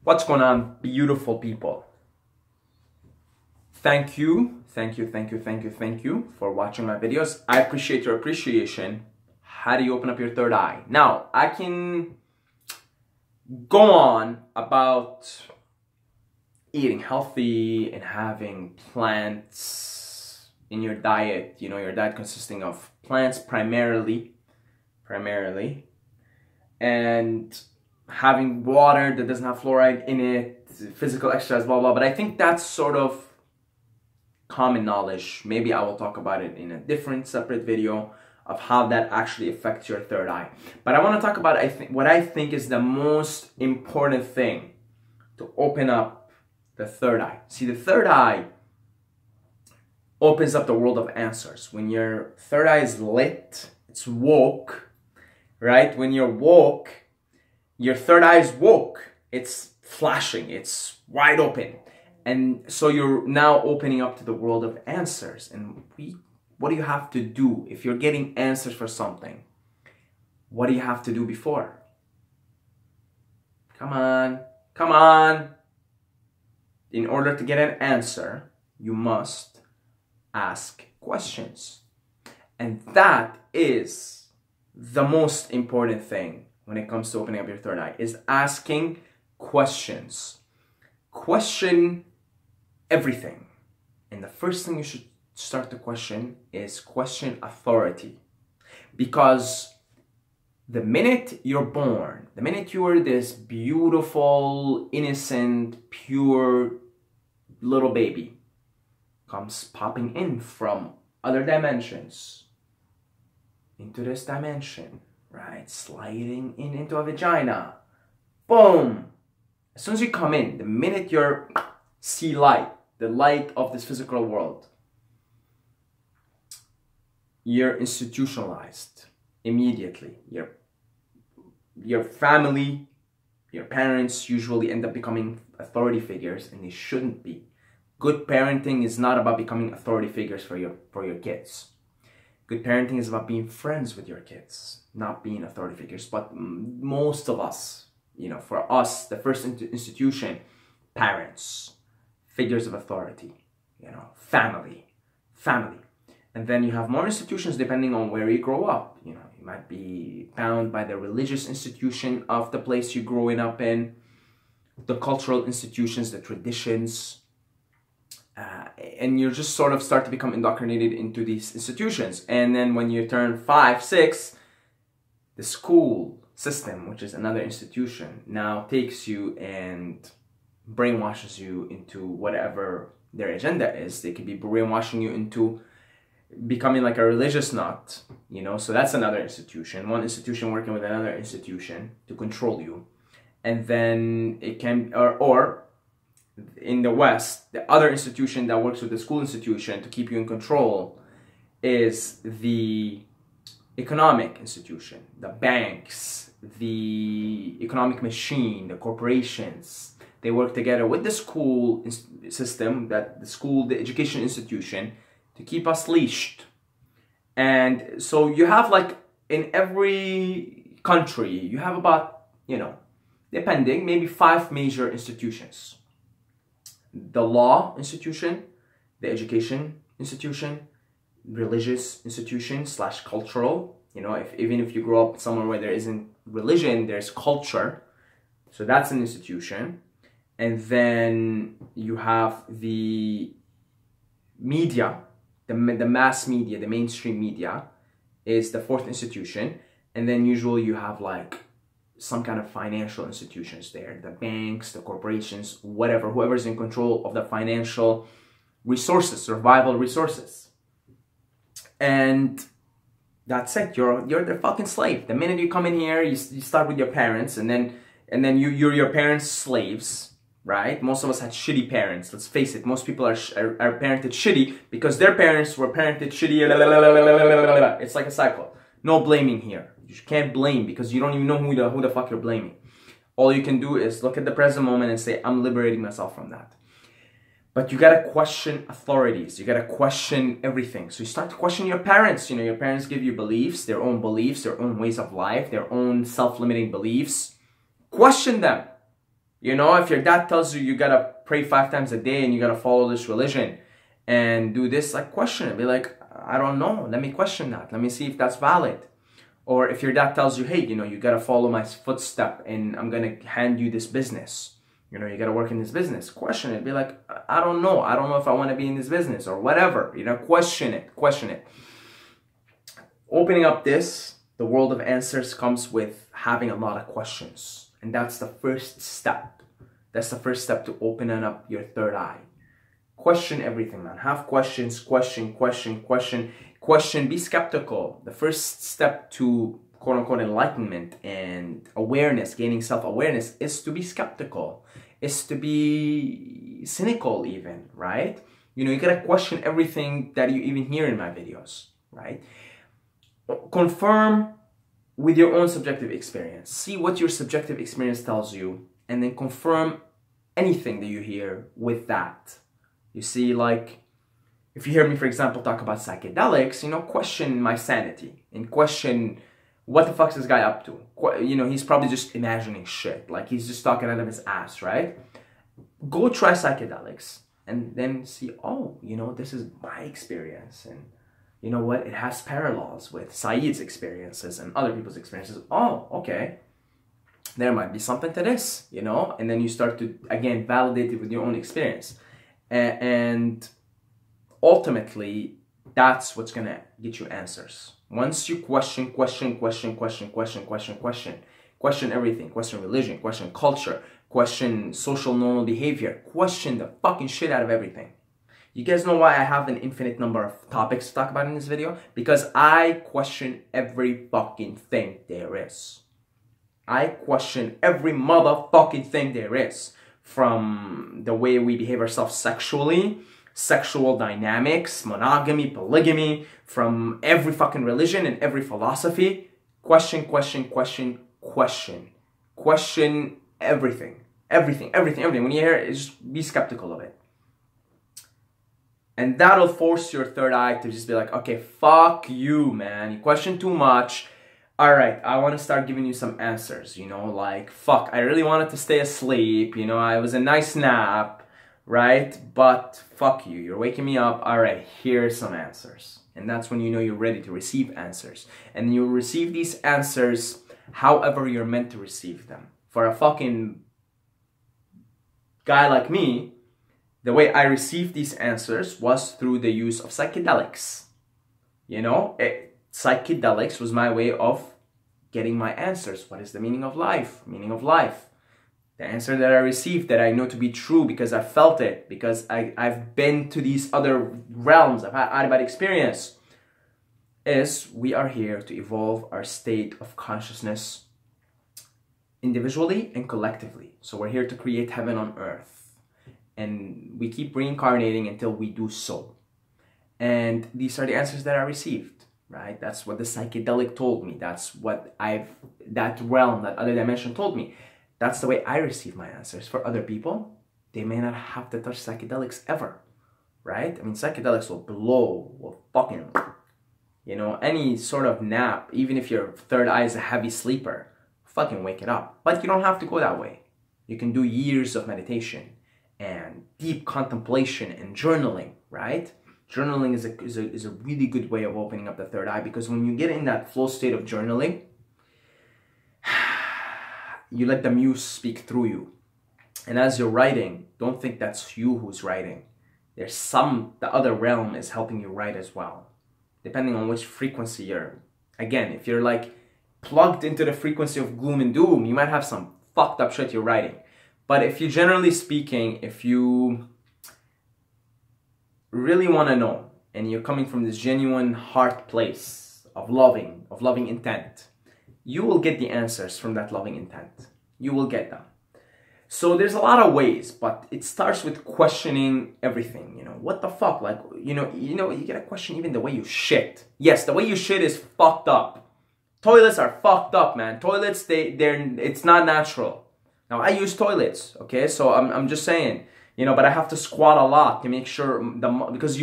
What's going on, beautiful people? Thank you for watching my videos. I appreciate your appreciation. How do you open up your third eye? Now, I can go on about eating healthy and having plants in your diet. You know, your diet consisting of plants primarily, and having water that doesn't have fluoride in it, physical exercise, blah, blah. But I think that's sort of common knowledge. Maybe I will talk about it in a different separate video of how that actually affects your third eye. But I want to talk about what I think is the most important thing to open up the third eye. See, the third eye opens up the world of answers. When your third eye is lit, it's woke, right? When you're woke, your third eye is woke. It's flashing. It's wide open. And so you're now opening up to the world of answers. And what do you have to do if you're getting answers for something? What do you have to do before? Come on. In order to get an answer, you must ask questions. And that is the most important thing when it comes to opening up your third eye, is asking questions. Question everything. And the first thing you should start to question is question authority. Because the minute you're born, the minute you are this beautiful, innocent, pure little baby, comes popping in from other dimensions into this dimension, right? Sliding into a vagina. Boom! As soon as you come in, the minute you see light, the light of this physical world, you're institutionalized immediately. Your family, your parents usually end up becoming authority figures, and they shouldn't be. Good parenting is not about becoming authority figures for your kids. Good parenting is about being friends with your kids, not being authority figures. But most of us, you know, for us, the first institution, parents, figures of authority, you know, family. And then you have more institutions depending on where you grow up. You know, you might be bound by the religious institution of the place you're growing up in, the cultural institutions, the traditions, and you just sort of start to become indoctrinated into these institutions. And then when you turn 5, 6, the school system, which is another institution, now takes you and brainwashes you into whatever their agenda is. They could be brainwashing you into becoming like a religious nut, you know, so that's another institution. One institution working with another institution to control you. And then it can, or in the West, the other institution that works with the school institution to keep you in control is the economic institution, the banks, the economic machine, the corporations. They work together with the school system, the education institution, to keep us leashed. And so you have, like, in every country, you have about, you know, depending, maybe 5 major institutions. The law institution, the education institution, religious institution / cultural. You know, even if you grow up somewhere where there isn't religion, there's culture. So that's an institution. And then you have the media, the mass media, the mainstream media is the 4th institution. And then usually you have like some kind of financial institutions there, the banks, the corporations, whatever, whoever's in control of the financial resources, survival resources. And that's it. You're the fucking slave. The minute you come in here, you start with your parents, and then you're your parents' slaves, right? Most of us had shitty parents. Let's face it. Most people are parented shitty because their parents were parented shitty. It's like a cycle. No blaming here. You can't blame because you don't even know who the fuck you're blaming. All you can do is look at the present moment and say, I'm liberating myself from that. But you gotta question authorities. You gotta question everything. So you start to question your parents. You know, your parents give you beliefs, their own ways of life, their own self-limiting beliefs. Question them. You know, if your dad tells you you gotta pray 5 times a day and you gotta follow this religion and do this, like, question it. Be like, I don't know. Let me question that. Let me see if that's valid. Or if your dad tells you, hey, you know, you gotta follow my footstep and I'm gonna hand you this business. You know, you gotta work in this business. Question it. Be like, I don't know. I don't know if I want to be in this business or whatever. You know, question it. Question it. Opening up the world of answers comes with having a lot of questions. And that's the first step. That's the first step to opening up your third eye. Question everything, man. Have questions. Question. Be skeptical. The first step to quote unquote enlightenment and awareness, gaining self-awareness, is to be skeptical, is to be cynical even, right? You know, you gotta question everything that you even hear in my videos, right? Confirm with your own subjective experience. See what your subjective experience tells you, and then confirm anything that you hear with that. You see, like, if you hear me, for example, talk about psychedelics, you know, question my sanity and question what the fuck's this guy up to? You know, he's probably just imagining shit. Like, he's just talking out of his ass, right? Go try psychedelics and then see, oh, you know, this is my experience. And you know what? It has parallels with Saeed's experiences and other people's experiences. Oh, okay. There might be something to this, you know? And then you start to, again, validate it with your own experience. And ultimately, that's what's going to get you answers. Once you question everything, question religion, question culture, question social normal behavior, question the fucking shit out of everything. You guys know why I have an infinite number of topics to talk about in this video? Because I question every fucking thing there is. I question every motherfucking thing there is. From the way we behave ourselves sexually, sexual dynamics, monogamy, polygamy, from every fucking religion and every philosophy. Question everything. Everything. When you hear it, just be skeptical of it. And that'll force your third eye to just be like, okay, fuck you, man. You question too much. All right, I want to start giving you some answers, you know, like, fuck, I really wanted to stay asleep, you know, I was a nice nap, right? But fuck you, you're waking me up. All right, here's some answers. And that's when you know you're ready to receive answers. And you'll receive these answers however you're meant to receive them. For a fucking guy like me, the way I received these answers was through the use of psychedelics. You know, psychedelics was my way of getting my answers. What is the meaning of life? Meaning of life. The answer that I received that I know to be true because I felt it, because I've been to these other realms, I've had out-of-body experience, is we are here to evolve our state of consciousness individually and collectively. So we're here to create heaven on earth. And we keep reincarnating until we do so. And these are the answers that I received, right? That's what the psychedelic told me. That's what that realm, that other dimension told me. That's the way I receive my answers. For other people, they may not have to touch psychedelics ever, right? I mean, psychedelics will fucking, you know, any sort of nap, even if your third eye is a heavy sleeper, fucking wake it up. But you don't have to go that way. You can do years of meditation and deep contemplation and journaling, right? Journaling is a really good way of opening up the third eye, because when you get in that flow state of journaling, you let the muse speak through you. And as you're writing, don't think that's you who's writing. The other realm is helping you write as well. Depending on which frequency you're. Again, if you're like plugged into the frequency of gloom and doom, you might have some fucked up shit you're writing. But if you, generally speaking, if you really want to know, and you're coming from this genuine heart place of loving intent, you will get the answers from that loving intent. You will get them. So there's a lot of ways, but it starts with questioning everything. You know, what the fuck? Like, you gotta question even the way you shit. Yes, the way you shit is fucked up. Toilets are fucked up, man. Toilets, it's not natural. Now, I use toilets, okay? So I'm just saying, you know, but I have to squat a lot to make sure, because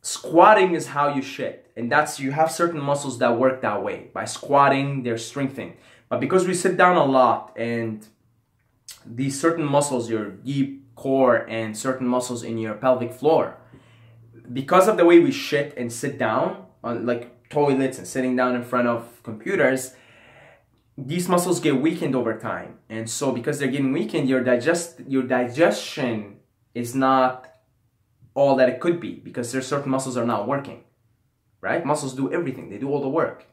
squatting is how you shit. And you have certain muscles that work that way. By squatting, they're strengthening. But because we sit down a lot and these certain muscles, your deep core and certain muscles in your pelvic floor. Because of the way we shit and sit down on like toilets and sitting down in front of computers, these muscles get weakened over time. And so because they're getting weakened, your digestion is not all that it could be, because there's certain muscles are not working, right? Muscles do everything. They do all the work.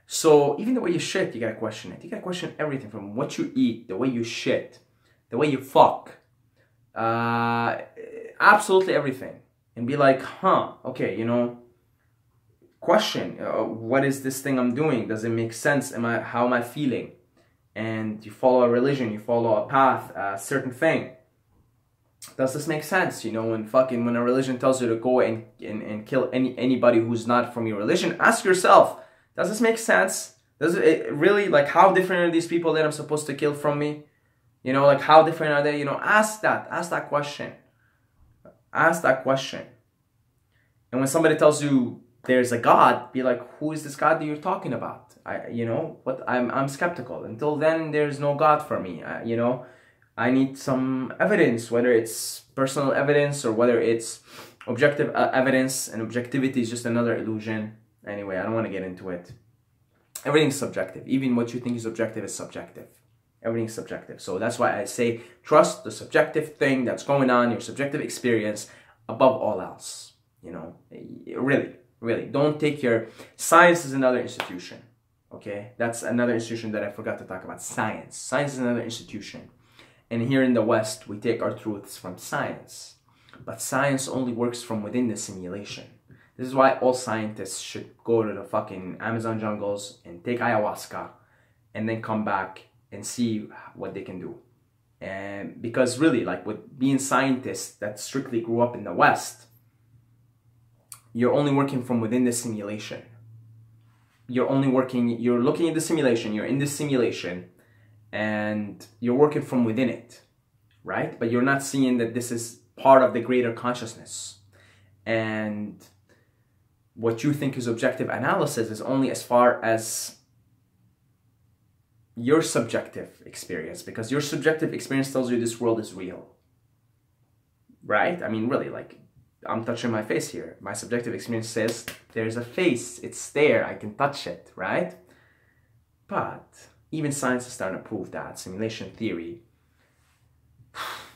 So even the way you shit, you gotta question it. You gotta question everything, from what you eat, the way you shit, the way you fuck, absolutely everything. And be like, okay, you know, question, what is this thing I'm doing? Does it make sense? How am I feeling? And you follow a religion, you follow a path, a certain thing. Does this make sense? You know, when a religion tells you to go and kill anybody who's not from your religion, ask yourself, does this make sense? Does it really, like, how different are these people that I'm supposed to kill from me? You know, like, how different are they? You know, ask that question. Ask that question. And when somebody tells you there's a God, be like, who is this God that you're talking about? I'm skeptical. Until then, there's no God for me. You know, I need some evidence, whether it's personal evidence or whether it's objective evidence, and objectivity is just another illusion. Anyway, I don't want to get into it. Everything's subjective. Even what you think is objective is subjective. Everything's subjective. So that's why I say trust the subjective thing that's going on, your subjective experience, above all else. You know, really, don't take your... Science is another institution, okay? That's another institution that I forgot to talk about. Science. Science is another institution. And here in the West, we take our truths from science. But science only works from within the simulation. This is why all scientists should go to the fucking Amazon jungles and take ayahuasca and then come back and see what they can do. And because really, like, with being scientists that strictly grew up in the West, you're only working from within the simulation. You're looking at the simulation, you're in the simulation, and you're working from within it, right? But you're not seeing that this is part of the greater consciousness. And what you think is objective analysis is only as far as your subjective experience, because your subjective experience tells you this world is real, right? I mean, really, like, I'm touching my face here. My subjective experience says there's a face, it's there, I can touch it, right? But even science is starting to prove that, simulation theory,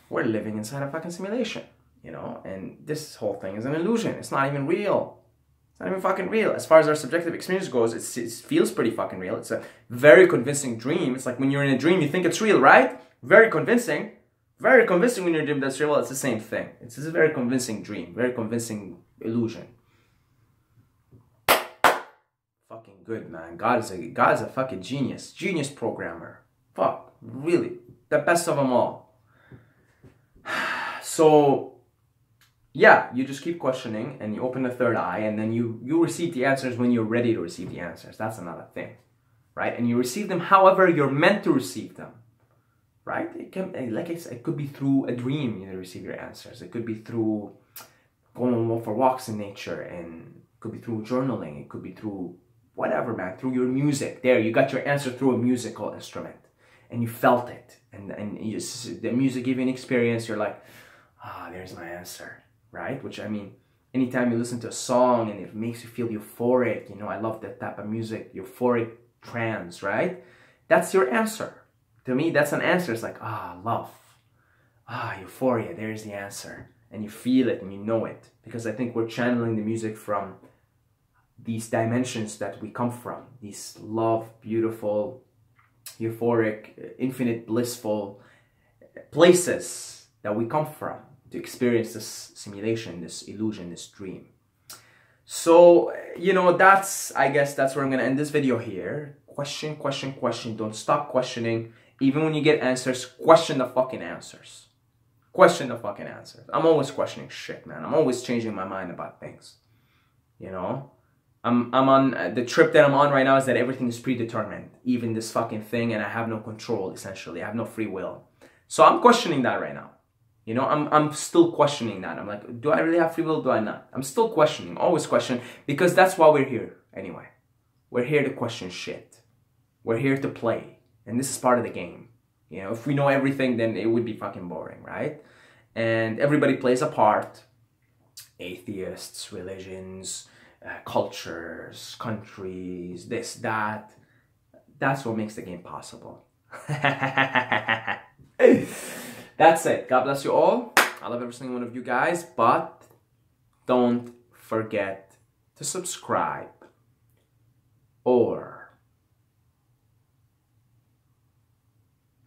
we're living inside a fucking simulation, you know? And this whole thing is an illusion. It's not even real. It's not even fucking real. As far as our subjective experience goes, it feels pretty fucking real. It's a very convincing dream. It's like when you're in a dream, you think it's real, right? Very convincing. Very convincing when you're in a dream that's real. Well, it's the same thing. It's a very convincing dream. Very convincing illusion. Fucking good, man. God is a fucking genius. Genius programmer. Fuck. Really. The best of them all. So... yeah, you just keep questioning and you open the third eye, and then you receive the answers when you're ready to receive the answers. That's another thing, right? And you receive them however you're meant to receive them, right? It can, like I said, it could be through a dream you receive your answers. It could be through going for walks in nature, and it could be through journaling. It could be through whatever, man, through your music. There, you got your answer through a musical instrument and you felt it. And the music gave you an experience. You're like, there's my answer. Right? Which, I mean, anytime you listen to a song and it makes you feel euphoric, you know, I love that type of music, euphoric trance, right? That's your answer. To me, that's an answer. It's like, love. Euphoria, there's the answer. And you feel it and you know it. Because I think we're channeling the music from these dimensions that we come from. These love, beautiful, euphoric, infinite, blissful places that we come from to experience this simulation, this illusion, this dream. So, you know, I guess that's where I'm going to end this video here. Question, question, question. Don't stop questioning. Even when you get answers, question the fucking answers. Question the fucking answers. I'm always questioning shit, man. I'm always changing my mind about things. You know? I'm on, the trip that I'm on right now is that everything is predetermined. Even this fucking thing, and I have no control, essentially. I have no free will. So I'm questioning that right now. You know, I'm still questioning that. I'm like, do I really have free will? Do I not? I'm still questioning, always question, because that's why we're here anyway. We're here to question shit. We're here to play. And this is part of the game. You know, if we know everything, then it would be fucking boring, right? And everybody plays a part. Atheists, religions, cultures, countries, this, that. That's what makes the game possible. That's it. God bless you all. I love every single one of you guys, but don't forget to subscribe, or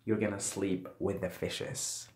you're gonna sleep with the fishes.